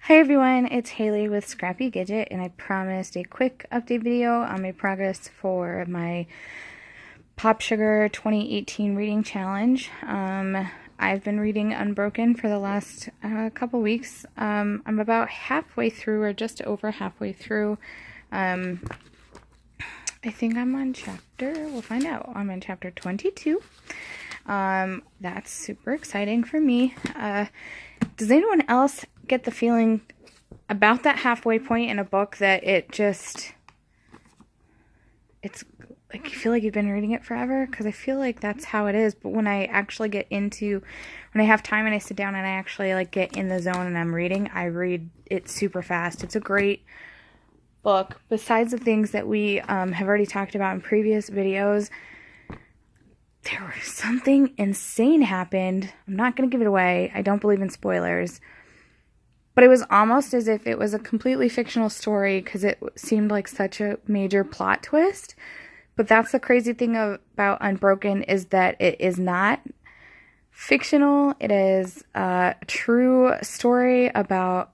Hi everyone, it's Haley with Scrappy Gidget, and I promised a quick update video on my progress for my Pop Sugar 2018 reading challenge. I've been reading Unbroken for the last couple weeks. I'm about halfway through, or just over halfway through. I think I'm on we'll find out. I'm on chapter 22. That's super exciting for me. Does anyone else get the feeling about that halfway point in a book that it's like you feel like you've been reading it forever? Because I feel like that's how it is. But when I actually when I have time and I sit down and I actually like get in the zone and I'm reading, I read it super fast. It's a great book. Besides the things that we have already talked about in previous videos, there was something insane happened. I'm not going to give it away. I don't believe in spoilers. But it was almost as if it was a completely fictional story because it seemed like such a major plot twist. But that's the crazy thing about Unbroken, is that it is not fictional. It is a true story about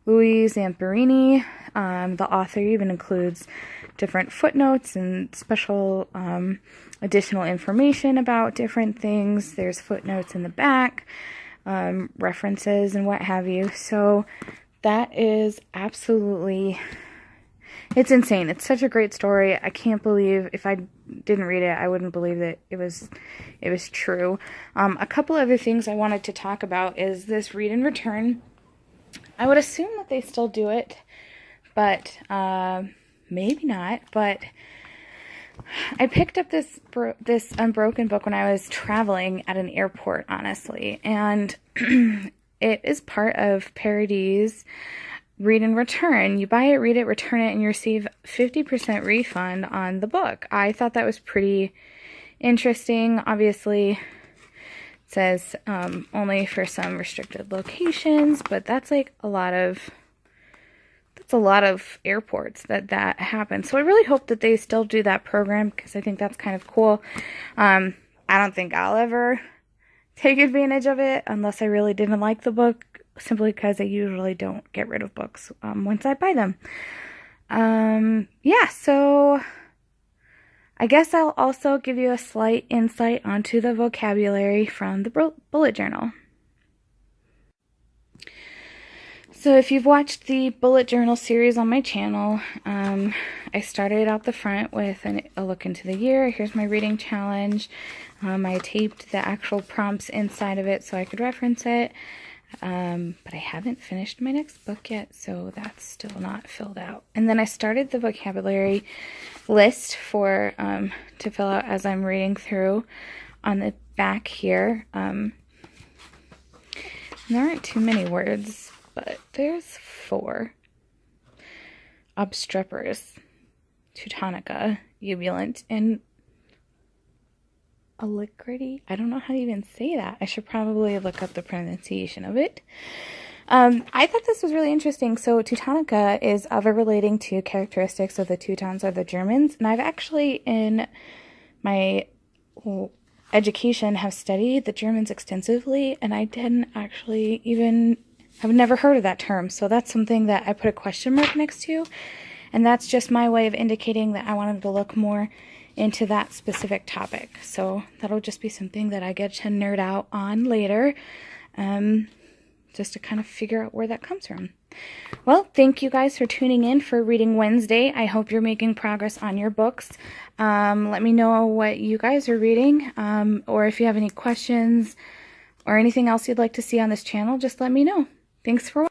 Louise Zamperini. The author even includes different footnotes and special additional information about different things. There's footnotes in the back, references and what have you. So that is absolutely, it's insane. It's such a great story. I can't believe, if I didn't read it, I wouldn't believe that it was true. A couple other things I wanted to talk about is this read and return. I would assume that they still do it, but maybe not. But I picked up this Unbroken book when I was traveling at an airport, honestly, and it is part of Parody's Read and Return. You buy it, read it, return it, and you receive 50% refund on the book. I thought that was pretty interesting. Obviously, it says only for some restricted locations, but that's like a lot of airports that happens. So I really hope that they still do that program, because I think that's kind of cool. I don't think I'll ever take advantage of it unless I really didn't like the book, simply because I usually don't get rid of books once I buy them. Yeah, so I guess I'll also give you a slight insight onto the vocabulary from the bullet journal. So if you've watched the bullet journal series on my channel, I started out the front with a look into the year. Here's my reading challenge. I taped the actual prompts inside of it so I could reference it. But I haven't finished my next book yet, so that's still not filled out. And then I started the vocabulary list for to fill out as I'm reading through on the back here. There aren't too many words, but there's 4. Obstreperous, Teutonica, Ubulant, and Alacrity. I don't know how to even say that. I should probably look up the pronunciation of it. I thought this was really interesting. So Teutonica is ever relating to characteristics of the Teutons or the Germans. And I've actually, in my education, have studied the Germans extensively. And I didn't actually I've never heard of that term. So that's something that I put a question mark next to. And that's just my way of indicating that I wanted to look more into that specific topic. So that'll just be something that I get to nerd out on later, just to kind of figure out where that comes from. Well, thank you guys for tuning in for Reading Wednesday. I hope you're making progress on your books. Let me know what you guys are reading, or if you have any questions or anything else you'd like to see on this channel, just let me know. Thanks for watching.